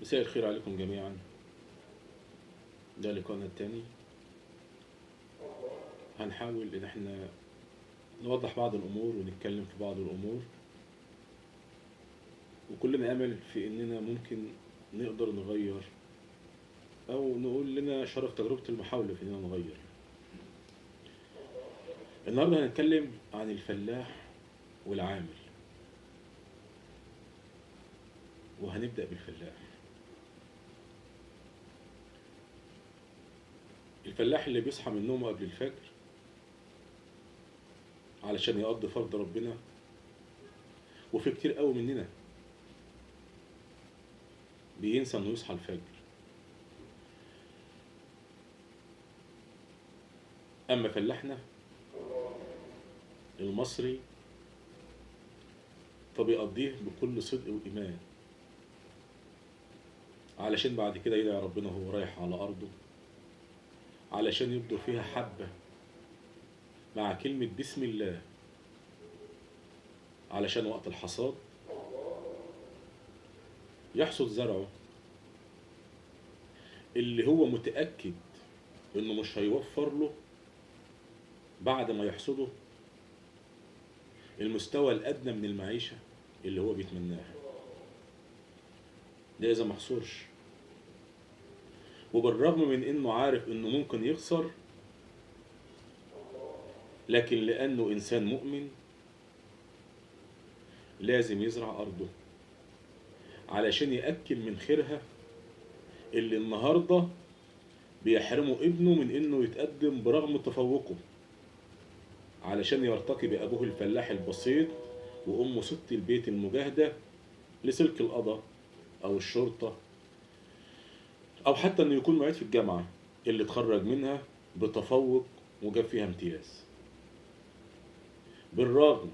مساء الخير عليكم جميعا. ده لقاءنا التاني. هنحاول ان احنا نوضح بعض الامور ونتكلم في بعض الامور، وكلنا امل في اننا ممكن نقدر نغير، او نقول لنا شرف تجربة المحاولة في اننا نغير. النهاردة هنتكلم عن الفلاح والعامل، وهنبدأ بالفلاح. الفلاح اللي بيصحى من نومه قبل الفجر علشان يقضي فرض ربنا، وفي كتير قوي مننا بينسى انه يصحى الفجر. اما فلاحنا المصري فبيقضيه بكل صدق وإيمان، علشان بعد كده يدعي ربنا وهو رايح على أرضه، علشان يبدر فيها حبة مع كلمة بسم الله، علشان وقت الحصاد يحصد زرعه اللي هو متأكد إنه مش هيوفر له بعد ما يحصده المستوى الأدنى من المعيشة اللي هو بيتمناها، ده إذا محصورش. وبالرغم من إنه عارف إنه ممكن يخسر، لكن لأنه إنسان مؤمن لازم يزرع أرضه علشان يأكل من خيرها اللي النهاردة بيحرموا ابنه من إنه يتقدم برغم تفوقه، علشان يرتقي بأبوه الفلاح البسيط وأمه ست البيت المجاهدة لسلك القضاء أو الشرطة، أو حتى إنه يكون معيد في الجامعة اللي اتخرج منها بتفوق وجاب فيها امتياز. بالرغم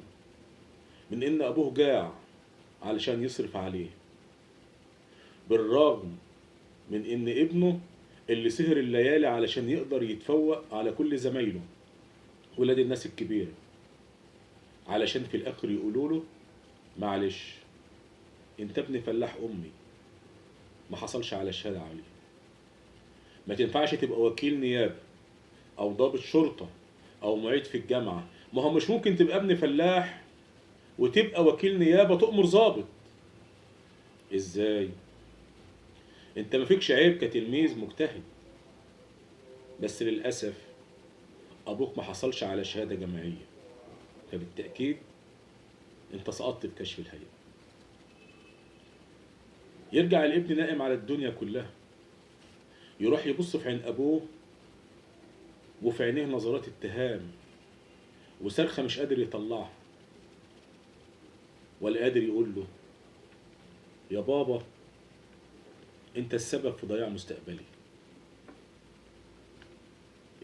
من إن أبوه جاع علشان يصرف عليه، بالرغم من إن ابنه اللي سهر الليالي علشان يقدر يتفوق على كل زمايله ولاد الناس الكبيرة، علشان في الآخر يقولوا له معلش انت ابن فلاح أمي ما حصلش على شهادة عليه، ما تنفعش تبقى وكيل نيابة أو ضابط شرطة أو معيد في الجامعة. ما هو مش ممكن تبقى ابن فلاح وتبقى وكيل نيابة تؤمر ضابط. ازاي؟ انت ما فيكش عيب كتلميذ مجتهد، بس للأسف أبوك ما حصلش على شهادة جامعية، فبالتأكيد انت سقطت في كشف الهيئة. يرجع الابن نائم على الدنيا كلها، يروح يبص في عين أبوه وفي عينيه نظرات اتهام وصرخة مش قادر يطلعها، ولا قادر يقول له يا بابا انت السبب في ضياع مستقبلي،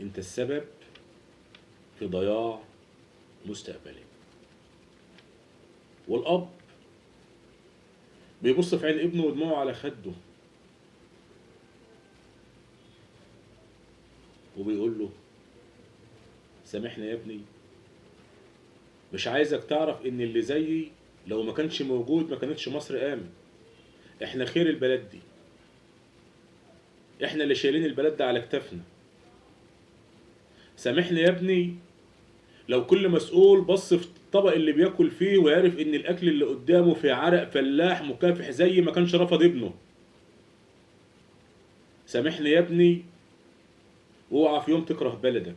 انت السبب في ضياع مستقبلي. والأب بيبص في عين ابنه ودموعه على خده وبيقول له سامحني يا ابني، مش عايزك تعرف ان اللي زيي لو ما كانش موجود ما كانتش مصر قامت. احنا خير البلد دي، احنا اللي شايلين البلد ده على كتافنا. سامحني يا ابني لو كل مسؤول بص في الطبق اللي بياكل فيه ويعرف ان الاكل اللي قدامه في عرق فلاح مكافح زي ما كانش رفض ابنه. سامحني يا ابني واوعى في يوم تكره بلدك،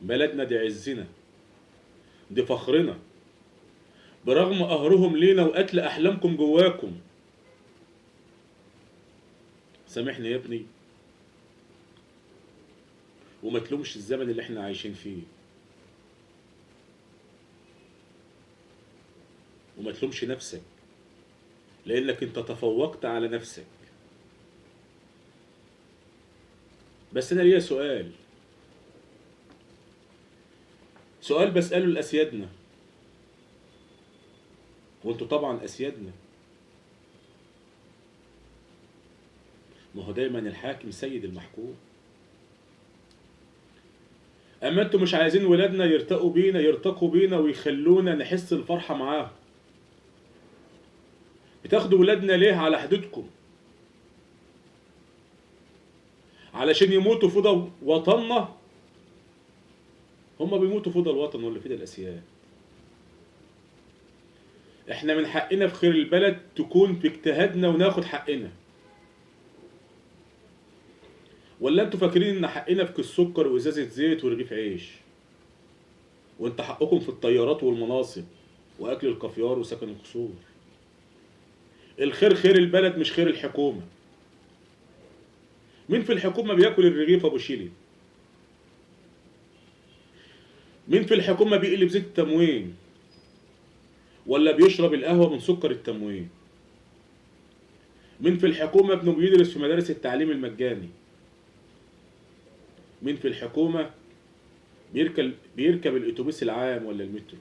بلدنا دي عزنا، دي فخرنا، برغم قهرهم لينا وقتل احلامكم جواكم. سامحني يا ابني وما تلومش الزمن اللي احنا عايشين فيه، وما تلومش نفسك لانك انت تفوقت على نفسك. بس انا ليا سؤال بسأله لأسيادنا، وانتوا طبعا أسيادنا. ما هو دايما الحاكم سيد المحكوم. اما انتوا مش عايزين ولادنا يرتقوا بينا ويخلونا نحس الفرحة معاهم، بتاخدوا ولادنا ليه على حدودكم؟ علشان يموتوا فدى وطننا. هم بيموتوا فدى الوطن ولا فدى الاسياد؟ احنا من حقنا في خير البلد تكون في اجتهادنا وناخد حقنا. ولا انتوا فاكرين ان حقنا في كيس سكر وازازه زيت ورغيف عيش؟ وانت حقكم في الطيارات والمناصب واكل الكافيار وسكن القصور. الخير خير البلد مش خير الحكومه. مين في الحكومه بياكل الرغيف ابو شيلي؟ مين في الحكومه بيقلب زيت التموين ولا بيشرب القهوه من سكر التموين؟ مين في الحكومه ابنه بيدرس في مدارس التعليم المجاني؟ مين في الحكومه بيركب الاتوبيس العام ولا المترو؟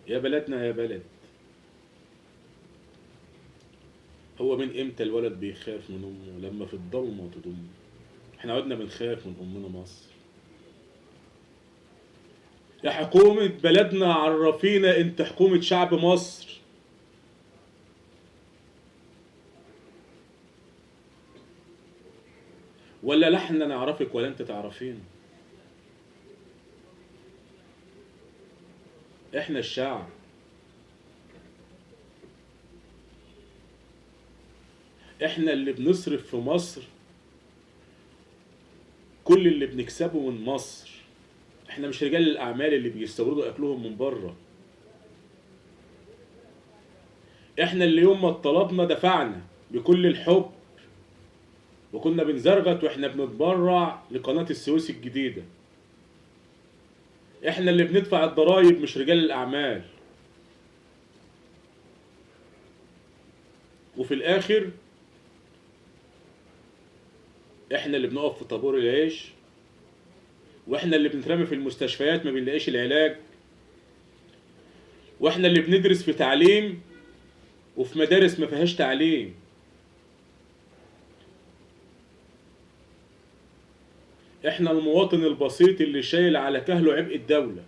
يا بلدنا يا بلد، هو من امتى الولد بيخاف من امه لما في الضلمه تضمه؟ احنا عدنا بنخاف من امنا مصر. يا حكومة بلدنا عرفينا انت حكومة شعب مصر. ولا لا احنا نعرفك ولا انت تعرفين؟ احنا الشعب. احنا اللي بنصرف في مصر كل اللي بنكسبه من مصر. احنا مش رجال الاعمال اللي بيستوردوا اكلهم من بره. احنا اللي يوم ما طلبنا دفعنا بكل الحب، وكنا بنزرغت واحنا بنتبرع لقناة السويس الجديدة. احنا اللي بندفع الضرايب مش رجال الاعمال. وفي الاخر احنا اللي بنقف في طابور العيش، واحنا اللي بنترمي في المستشفيات ما بنلاقيش العلاج، واحنا اللي بندرس في تعليم وفي مدارس ما فيهاش تعليم. احنا المواطن البسيط اللي شايل على كهله عبء الدولة.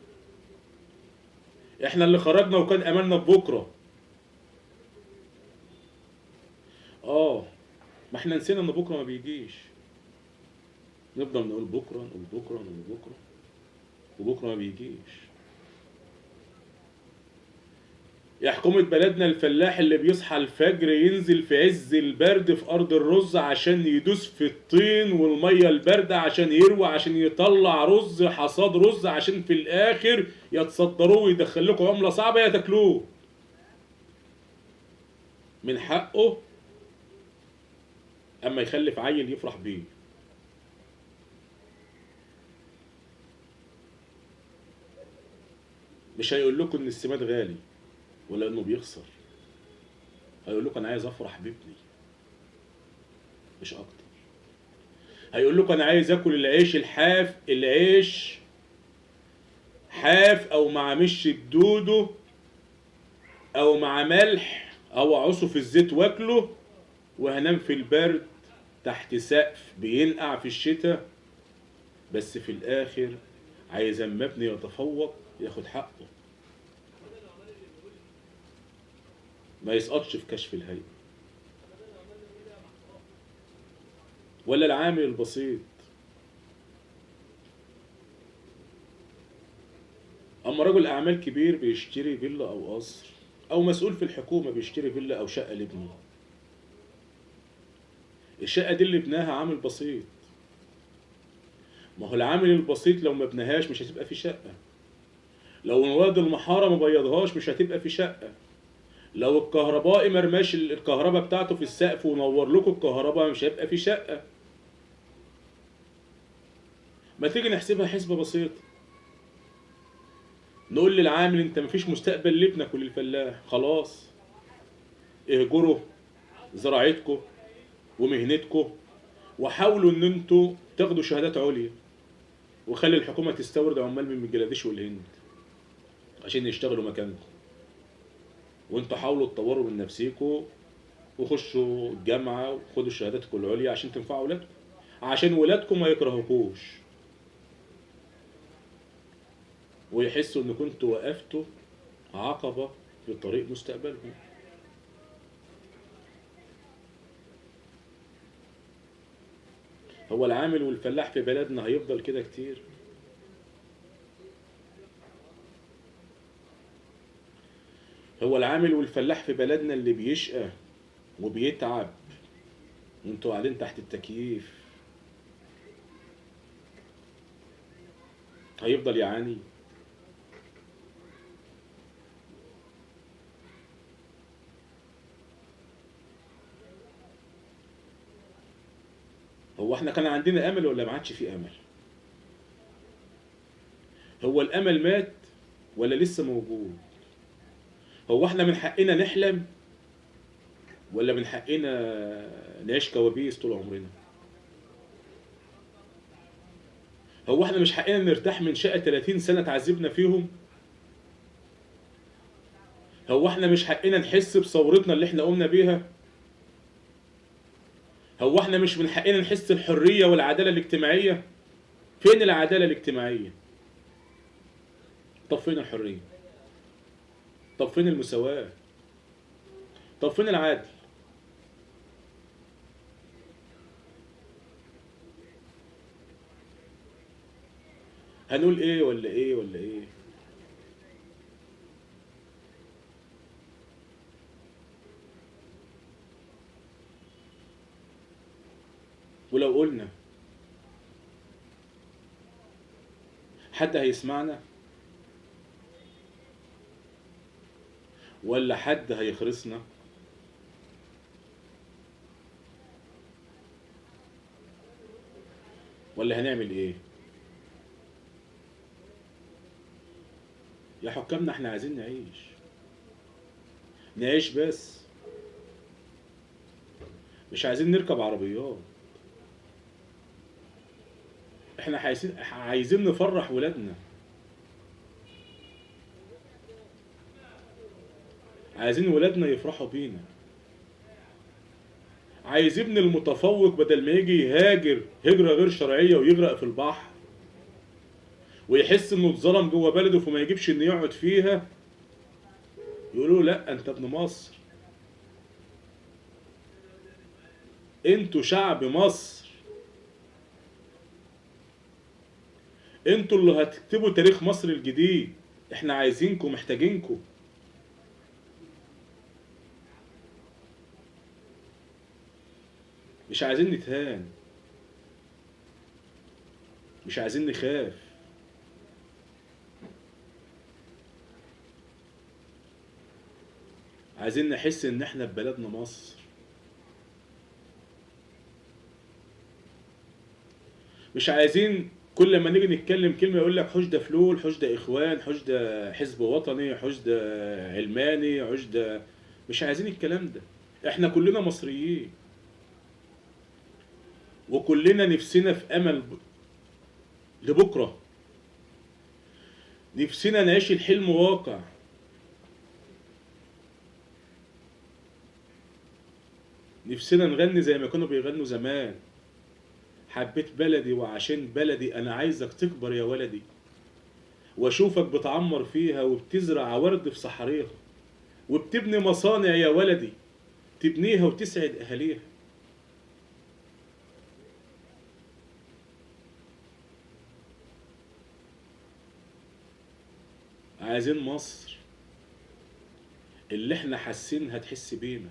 احنا اللي خرجنا وكان املنا ببكرة. ما احنا نسينا ان بكرة ما بيجيش. نفضل نقول بكرة نقول بكرة نقول بكرة، وبكرة ما بيجيش. يا حكومة بلدنا الفلاح اللي بيصحى الفجر ينزل في عز البرد في أرض الرز عشان يدوس في الطين والمية الباردة عشان يروي، عشان يطلع رز، حصاد رز، عشان في الآخر يتصدروه ويدخلكوا عملة صعبة يا تاكلوه. من حقه أما يخلف عيل يفرح بيه. مش هيقول لكم إن السماد غالي ولا إنه بيخسر. هيقول لكم أنا عايز أفرح بابني مش أكتر. هيقول لكم أنا عايز آكل العيش الحاف، العيش حاف أو مع مش بدوده أو مع ملح أو أعصه في الزيت واكله، وهنام في البرد تحت سقف بينقع في الشتاء. بس في الآخر عايز أما ابني يتفوق ياخد حقه، ما يسقطش في كشف الهيئة. ولا العامل البسيط. أما رجل أعمال كبير بيشتري فيلا أو قصر، أو مسؤول في الحكومة بيشتري فيلا أو شقة لابنه، الشقة دي اللي بناها عامل بسيط. ما هو العامل البسيط لو ما بناهاش مش هتبقى في شقة. لو مواد المحارة ما بيضهاش مش هتبقى في شقة. لو الكهربائي مرماش الكهرباء بتاعته في السقف ونور لكم الكهرباء مش هيبقى في شقة. ما تيجي نحسبها حسبة بسيطة. نقول للعامل انت مفيش مستقبل لابنك وللفلاح، خلاص اهجروا زراعتكم ومهنتكم وحاولوا ان انتوا تاخدوا شهادات عليا، وخلي الحكومة تستورد عمال من بنجلاديش والهند عشان يشتغلوا مكانكم. وانتوا حاولوا تطوروا من نفسيكم وخشوا الجامعة وخدوا شهاداتكم العليا عشان تنفعوا ولادكم، عشان ولادكم ما يكرهوكوش ويحسوا ان كنتوا وقفتوا عقبة في طريق مستقبلهم. هو العامل والفلاح في بلدنا هيفضل كده كتير؟ هو العامل والفلاح في بلدنا اللي بيشقى وبيتعب وانتوا قاعدين تحت التكييف هيفضل يعاني؟ هو احنا كان عندنا امل ولا ما عادش في امل؟ هو الامل مات ولا لسه موجود؟ هو احنا من حقنا نحلم ولا من حقنا نعيش كوابيس طول عمرنا؟ هو احنا مش حقنا نرتاح من شقة 30 سنة تعذبنا فيهم؟ هو احنا مش حقنا نحس بثورتنا اللي احنا قمنا بيها؟ هو احنا مش من حقنا نحس الحرية والعدالة الاجتماعية؟ فين العدالة الاجتماعية؟ طب فين الحرية؟ طب فين المساواة؟ طب فين العدل؟ هنقول ايه ولا ايه ولا ايه؟ ولو قلنا حد هيسمعنا ولا حد هيخرسنا؟ ولا هنعمل ايه؟ يا حكامنا احنا عايزين نعيش، نعيش بس، مش عايزين نركب عربيات. احنا عايزين نفرح ولادنا، عايزين ولادنا يفرحوا بينا. عايز ابن المتفوق بدل ما يجي يهاجر هجرة غير شرعية ويغرق في البحر ويحس انه اتظلم جوه بلده فما يجيبش انه يقعد فيها، يقولوا لا انت ابن مصر. انتوا شعب مصر، انتوا اللي هتكتبوا تاريخ مصر الجديد. احنا عايزينكم، محتاجينكم. مش عايزين نتهان، مش عايزين نخاف. عايزين نحس ان احنا في بلدنا مصر. مش عايزين كل ما نيجي نتكلم كلمة يقول لك حوش ده فلول، حوش ده اخوان، حوش ده حزب وطني، حوش ده علماني، حوش ده. مش عايزين الكلام ده. احنا كلنا مصريين وكلنا نفسنا في امل لبكرة. نفسنا نعيش الحلم واقع. نفسنا نغني زي ما كانوا بيغنوا زمان. حبيت بلدي وعشان بلدي انا عايزك تكبر يا ولدي، واشوفك بتعمر فيها وبتزرع ورد في صحاريها، وبتبني مصانع يا ولدي تبنيها وتسعد اهاليها. عايزين مصر اللي احنا حاسين هتحس بينا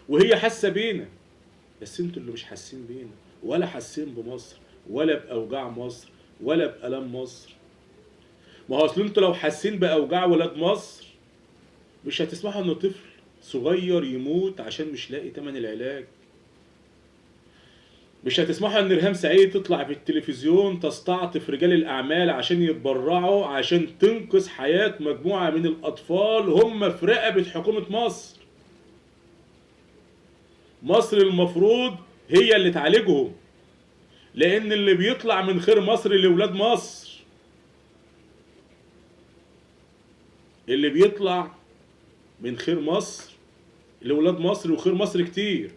وهي حاسه بينا، بس انتوا اللي مش حاسين بينا ولا حاسين بمصر ولا باوجاع مصر ولا بالام مصر. ما هو اصل انتوا لو حاسين باوجاع ولاد مصر مش هتسمحوا ان طفل صغير يموت عشان مش لاقي تمن العلاج. مش هتسمحوا ان ريهام سعيد تطلع في التلفزيون تستعطف رجال الاعمال عشان يتبرعوا عشان تنقذ حياة مجموعة من الاطفال هم في رقبة حكومة مصر. مصر المفروض هي اللي تعالجهم، لان اللي بيطلع من خير مصر لولاد مصر، اللي بيطلع من خير مصر لولاد مصر، وخير مصر كتير،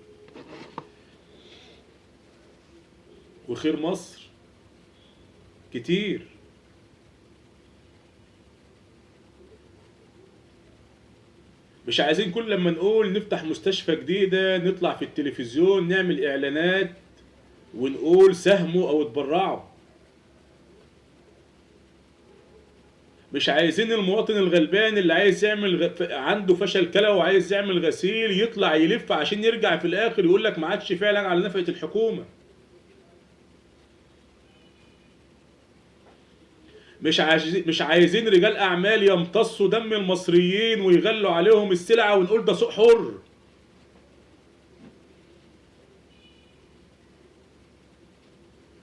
وخير مصر كتير. مش عايزين كل لما نقول نفتح مستشفى جديدة نطلع في التلفزيون نعمل اعلانات ونقول ساهموا او اتبرعوا. مش عايزين المواطن الغلبان اللي عايز يعمل عنده فشل كلى وعايز يعمل غسيل يطلع يلف عشان يرجع في الاخر يقول لك ما عادش فعلا على نفقة الحكومة. مش عايزين رجال اعمال يمتصوا دم المصريين ويغلوا عليهم السلعة ونقول ده سوق حر.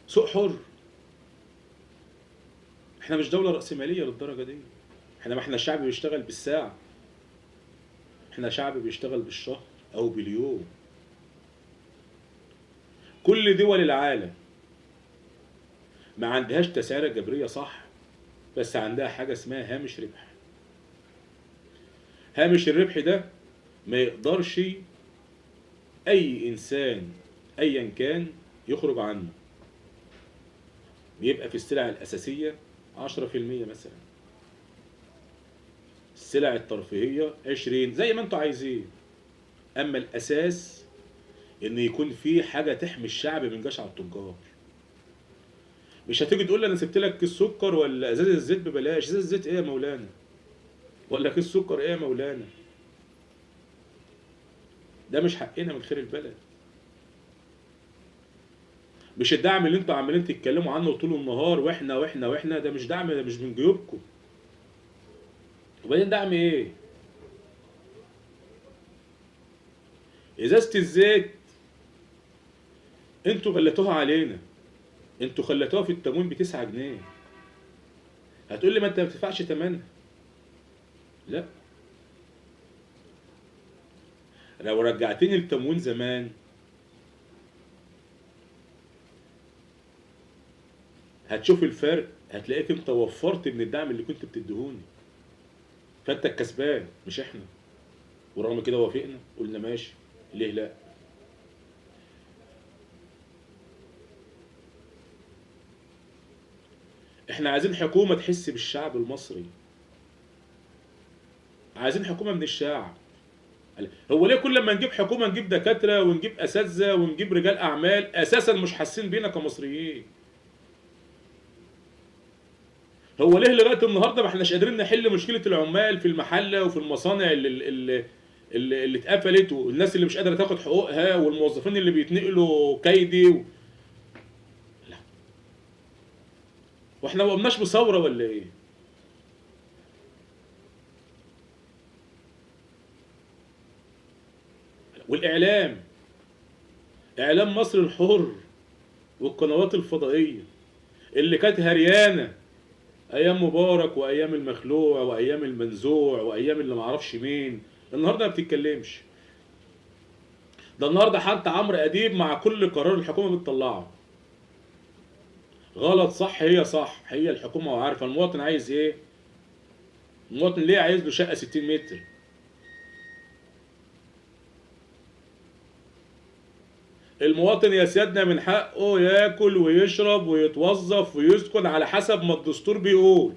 سوق حر. احنا مش دولة رأسمالية للدرجة دي. ما احنا شعب بيشتغل بالساعة. احنا شعب بيشتغل بالشهر او باليوم. كل دول العالم ما عندهاش تسعيرة جبرية صح، بس عندها حاجة اسمها هامش ربح. هامش الربح ده ما يقدرش اي انسان ايا كان يخرج عنه. بيبقى في السلع الاساسية 10% مثلا، السلع الترفيهية 20 زي ما انتوا عايزين. اما الاساس ان يكون في حاجة تحمي الشعب من جشع التجار. مش هتيجي تقول لي انا سبت لك كيس سكر ولا ازازة الزيت ببلاش. ازازة الزيت ايه يا مولانا؟ ولا كيس سكر ايه يا مولانا؟ ده مش حقنا من خير البلد. مش الدعم اللي انتوا عمالين تتكلموا عنه طول النهار واحنا واحنا واحنا، ده مش دعم، ده مش من جيوبكم. وبعدين دعم ايه؟ ازازة الزيت انتوا غلتوها علينا. انتوا خلتوها في التموين ب9 جنيه. هتقول لي ما انت ما بتدفعش ثمنها. لا، لو رجعتني التموين زمان هتشوف الفرق، هتلاقيك انت وفرت من الدعم اللي كنت بتديهوني. فانت الكسبان مش احنا. ورغم كده وافقنا، قلنا ماشي، ليه لا؟ احنا عايزين حكومة تحس بالشعب المصري. عايزين حكومة من الشعب. هو ليه كل ما نجيب حكومة نجيب دكاترة ونجيب اساتذة ونجيب رجال اعمال اساسا مش حاسين بينا كمصريين؟ هو ليه لغاية النهاردة ما احناش قادرين نحل مشكلة العمال في المحلة وفي المصانع اللي اتقفلت، والناس اللي مش قادرة تاخد حقوقها، والموظفين اللي بيتنقلوا كيدي لا. واحنا ما قمناش بثورة ولا ايه؟ والاعلام، اعلام مصر الحر والقنوات الفضائية اللي كانت هريانة ايام مبارك وايام المخلوع وايام المنزوع وايام اللي معرفش مين، النهارده ما بتتكلمش. ده النهارده حتى عمرو اديب مع كل قرار الحكومه بتطلعه غلط صح، هي صح، هي الحكومه وعارفه المواطن عايز ايه. المواطن ليه عايز له شقه 60 متر؟ المواطن يا سيادنا من حقه ياكل ويشرب ويتوظف ويسكن على حسب ما الدستور بيقول.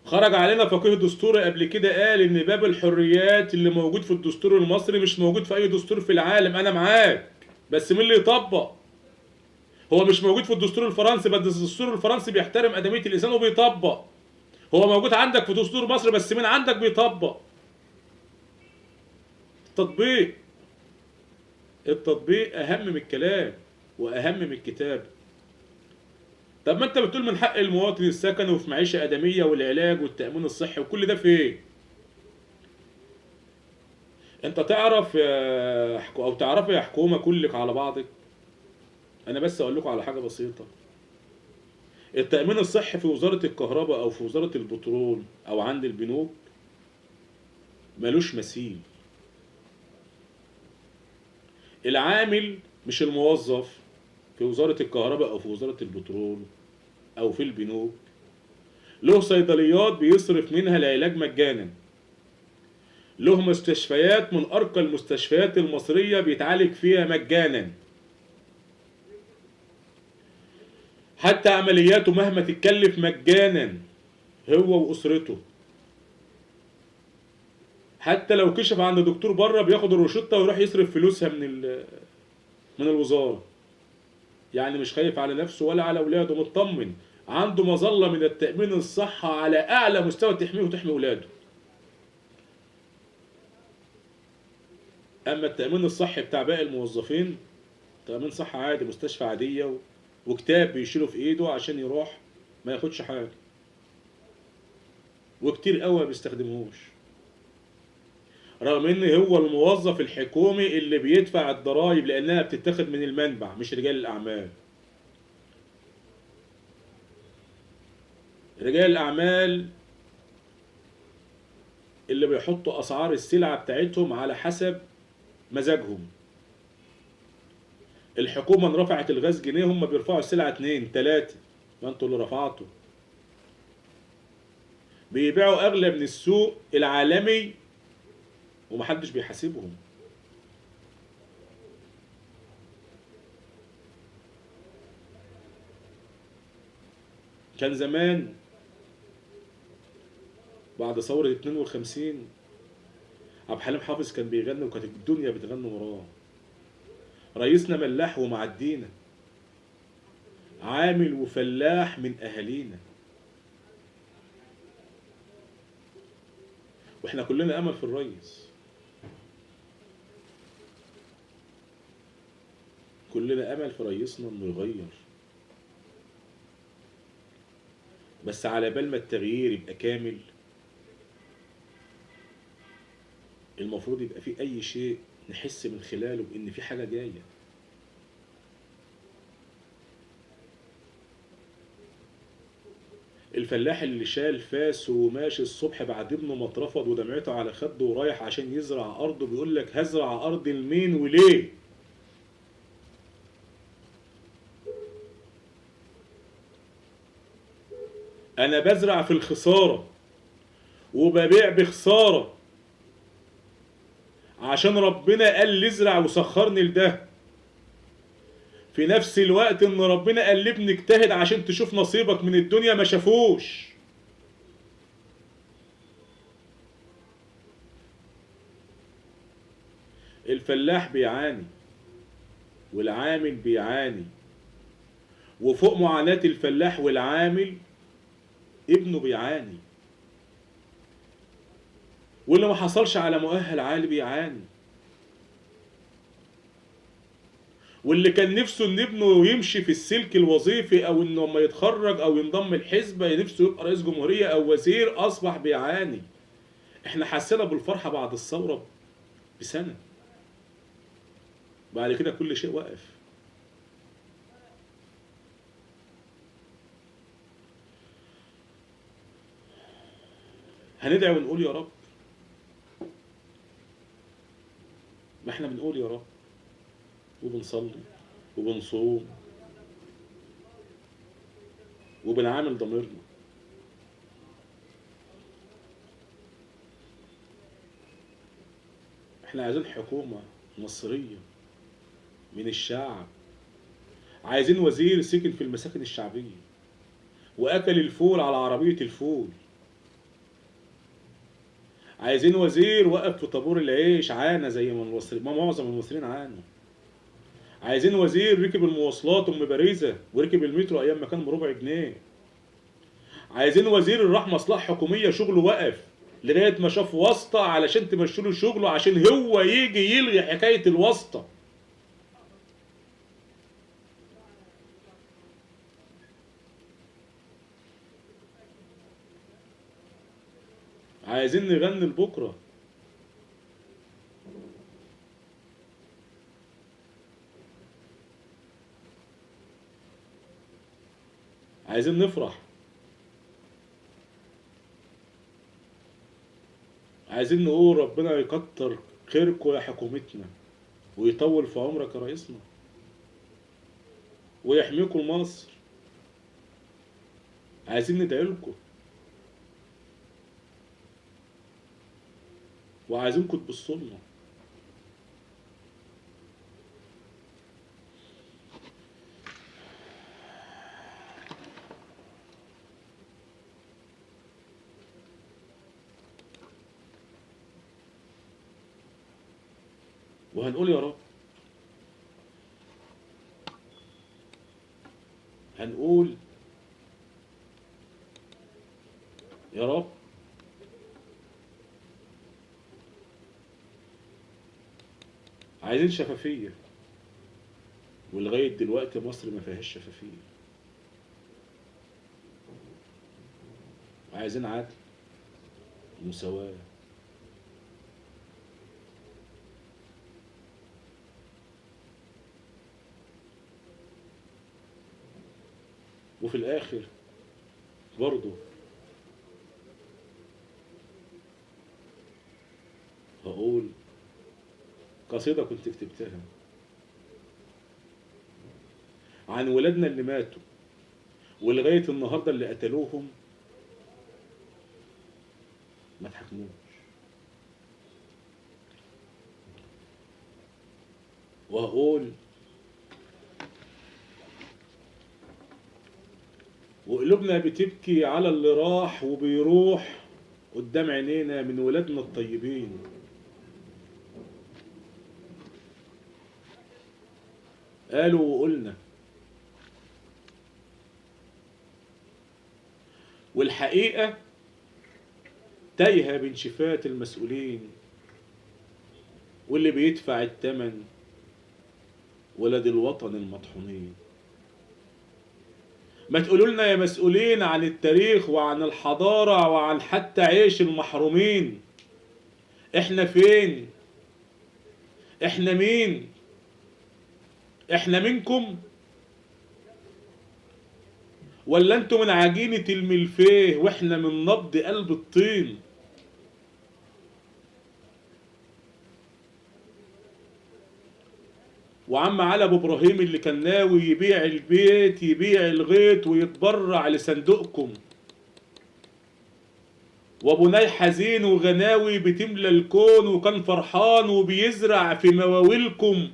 خرج علينا فقيه دستوري قبل كده قال ان باب الحريات اللي موجود في الدستور المصري مش موجود في اي دستور في العالم. انا معاك، بس مين اللي يطبق؟ هو مش موجود في الدستور الفرنسي، بس الدستور الفرنسي بيحترم ادميه الانسان وبيطبق. هو موجود عندك في دستور مصر، بس مين عندك بيطبق؟ التطبيق. التطبيق اهم من الكلام واهم من الكتاب. طب ما انت بتقول من حق المواطن السكن وفي معيشه ادميه والعلاج والتامين الصحي وكل ده فين؟ انت تعرف او تعرف يا حكومه كلك على بعضك. انا بس اقول لكم على حاجه بسيطه. التامين الصحي في وزاره الكهرباء او في وزاره البترول او عند البنوك ملوش مثيل. العامل مش الموظف في وزاره الكهرباء او في وزاره البترول او في البنوك له صيدليات بيصرف منها العلاج مجانا، له مستشفيات من ارقى المستشفيات المصريه بيتعالج فيها مجانا، حتى عملياته مهما تتكلف مجانا هو واسرته. حتى لو كشف عند دكتور بره بياخد الروشته ويروح يصرف فلوسها من الوزاره. يعني مش خايف على نفسه ولا على اولاده، مطمن، عنده مظله من التامين الصحه على اعلى مستوى تحميه وتحمي اولاده. اما التامين الصحي بتاع باقي الموظفين، تامين صحه عادي، مستشفى عاديه وكتاب بيشيله في ايده عشان يروح ما ياخدش حاجه، وكتير قوي ما بيستخدموش، رغم ان هو الموظف الحكومي اللي بيدفع الضرائب لانها بتتاخد من المنبع مش رجال الاعمال. رجال الاعمال اللي بيحطوا اسعار السلعه بتاعتهم على حسب مزاجهم. الحكومه ان رفعت الغاز جنيه هم بيرفعوا السلعه 2 3، ما انتوا اللي رفعتوا. بيبيعوا اغلى من السوق العالمي ومحدش بيحاسبهم. كان زمان بعد ثورة 52 عبد الحليم حافظ كان بيغني وكانت الدنيا بتغني وراه. رئيسنا ملاح ومعدينا، عامل وفلاح من اهالينا، واحنا كلنا امل في الرئيس، كلنا امل في رئيسنا انه يغير. بس على بال ما التغيير يبقى كامل المفروض يبقى في اي شيء نحس من خلاله بان في حاجه جايه. الفلاح اللي شال فاس وماشي الصبح بعد ابنه ما اترفض ودمعته على خده ورايح عشان يزرع ارضه بيقول لك هزرع ارض لمين وليه؟ انا بزرع في الخساره وببيع بخساره عشان ربنا قال لي ازرع وسخرني لده، في نفس الوقت ان ربنا قال لي ابني اجتهد عشان تشوف نصيبك من الدنيا ما شافوش. الفلاح بيعاني والعامل بيعاني، وفوق معاناة الفلاح والعامل ابنه بيعاني، واللي ما حصلش على مؤهل عالي بيعاني، واللي كان نفسه ان ابنه يمشي في السلك الوظيفي او انه لما يتخرج او ينضم الحزبة نفسه يبقى رئيس جمهورية او وزير اصبح بيعاني. احنا حسينا بالفرحة بعد الثورة بسنة، بعد كده كل شيء وقف. هندعي ونقول يا رب، ما احنا بنقول يا رب وبنصلي وبنصوم وبنعامل ضميرنا. احنا عايزين حكومة مصرية من الشعب، عايزين وزير سكن في المساكن الشعبية واكل الفول على عربية الفول، عايزين وزير وقف في طابور العيش عانى زي ما معظم المصريين عانوا، عايزين وزير ركب المواصلات ام باريزة وركب المترو ايام ما كان بربع جنيه، عايزين وزير راح مصلحة حكومية شغله وقف لغاية ما شاف واسطة علشان تمشيله شغله عشان هو يجي يلغي حكاية الواسطة. عايزين نغني لبكرة، عايزين نفرح، عايزين نقول ربنا يكتر خيركم يا حكومتنا ويطول في عمرك يا رئيسنا ويحميكم مصر. عايزين ندعي لكم وعايزينكم تبصوا لنا. وهنقول يا رب، هنقول يا رب. عايزين شفافية، ولغاية دلوقتي مصر ما فيهاش شفافية. عايزين عدل ومساواة. وفي الآخر برضه هقول قصيدة كنت كتبتها عن ولادنا اللي ماتوا ولغاية النهاردة اللي قتلوهم ما اتحكموش. وهقول وقلوبنا بتبكي على اللي راح وبيروح قدام عينينا من ولادنا الطيبين. قالوا وقلنا، والحقيقة تايهة بين شفات المسؤولين، واللي بيدفع الثمن ولاد الوطن المطحونين. ما تقولوا لنا يا مسؤولين عن التاريخ وعن الحضارة وعن حتى عيش المحرومين، احنا فين؟ احنا مين؟ احنا منكم؟ ولا انتوا من عجينة الملفيه واحنا من نبض قلب الطين؟ وعم علي ابو ابراهيم اللي كان ناوي يبيع البيت يبيع الغيط ويتبرع لصندوقكم، وابو ناي حزين وغناوي بتملى الكون وكان فرحان وبيزرع في مواويلكم،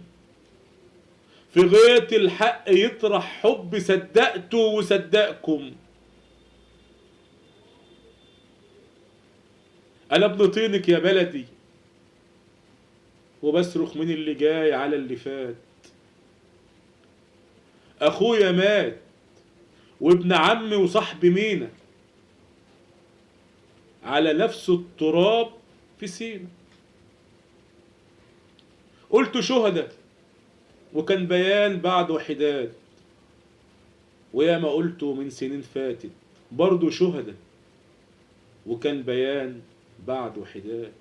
في غيط الحق يطرح حب صدقته وصدقكم. انا ابن طينك يا بلدي وبصرخ من اللي جاي على اللي فات. اخويا مات وابن عمي وصاحبي مينا على نفس التراب في سينا. قلت شهداء وكان بيان بعد وحداد، ويا ما قلته من سنين فاتت برضو شهداء وكان بيان بعد وحداد.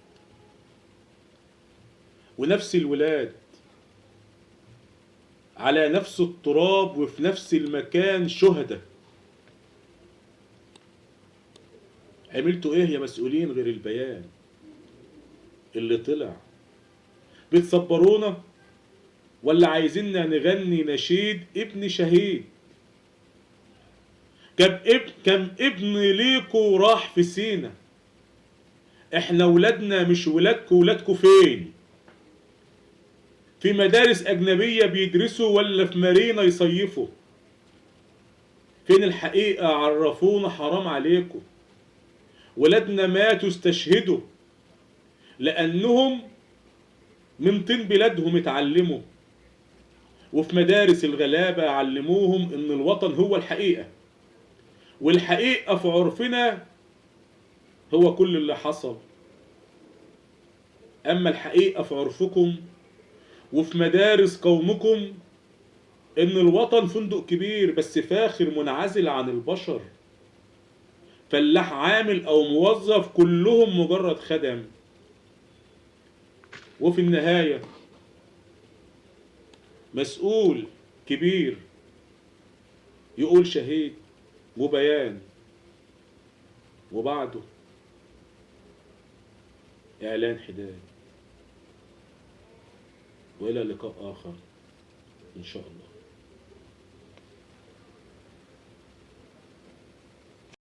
ونفس الولاد على نفس التراب وفي نفس المكان شهداء. عملتوا ايه يا مسؤولين غير البيان اللي طلع؟ بتصبرونا ولا عايزيننا نغني نشيد ابن شهيد؟ كم ابن ليكوا راح في سينا؟ احنا ولادنا مش ولادكوا، ولادكوا فين؟ في مدارس اجنبية بيدرسوا ولا في مارينا يصيفوا؟ فين الحقيقة؟ عرفونا حرام عليكم. ولادنا ماتوا استشهدوا لانهم من طين بلادهم اتعلموا، وفي مدارس الغلابة علموهم ان الوطن هو الحقيقة، والحقيقة في عرفنا هو كل اللي حصل. اما الحقيقة في عرفكم وفي مدارس قومكم ان الوطن فندق كبير بس فاخر منعزل عن البشر، فلاح عامل او موظف كلهم مجرد خدم. وفي النهاية مسؤول كبير يقول شهيد وبيان وبعده اعلان حداد. والى لقاء اخر ان شاء الله.